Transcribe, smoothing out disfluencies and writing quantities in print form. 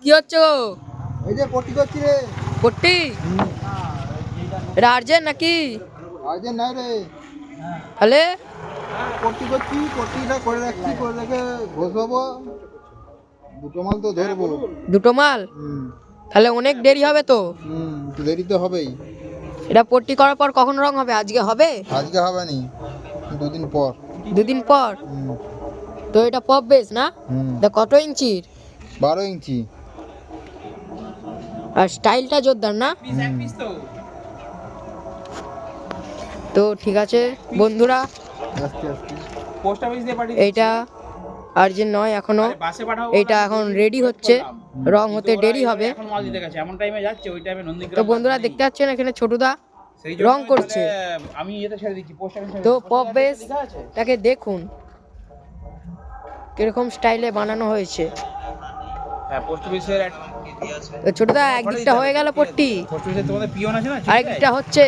কি হচ্ছে গো? এই যে পট্টি করছি রে। পট্টি? এটা আর্জেন্ট নাকি? আর্জেন্ট নাই রে, তাহলে পট্টি করছি, পট্টিটা করে রাখছি, করে রেখে ঘষবো। দুটো মাল তো ধরবো। দুটো মাল? তাহলে অনেক দেরি হবে তো। একটু দেরি তো হবেই। এটা পট্টি করার পর কখন রং হবে? আজকে হবে? আজকে হবে নি, দুদিন পর। দুদিন পর? তো এটা পপ বেস না? এটা কত ইঞ্চির? 12 ইঞ্চি। আর স্টাইলটা জোরদার না? তো ঠিক আছে বন্ধুরা, আস্তে আস্তে পোস্ট অফিস দিয়ে পাঠিয়ে এইটা আর্জেন্ট নয় এখনো, বাসে পাঠাবো। এইটা এখন রেডি হচ্ছে, রং হতে দেরি হবে। এখন মাল দিতে গেছে, এমন টাইমে যাচ্ছে, ওই টাইমে নন্দীগ্রাম। তো বন্ধুরা দেখতে পাচ্ছেন এখানে ছোটুদা রং করছে। আমি এতে ছেড়ে দিচ্ছি, পোস্ট অফিসে। তো পপ বেসটাকে দেখুন কিরকম স্টাইলে বানানো হয়েছে। হ্যাঁ, পোস্ট অফিসের তো ছোটদা একদিকটা হয়ে গেল পট্টি, পোস্ট অফিসে তোমাদের পিয়ন আছে না, আরেকদিকটা হচ্ছে।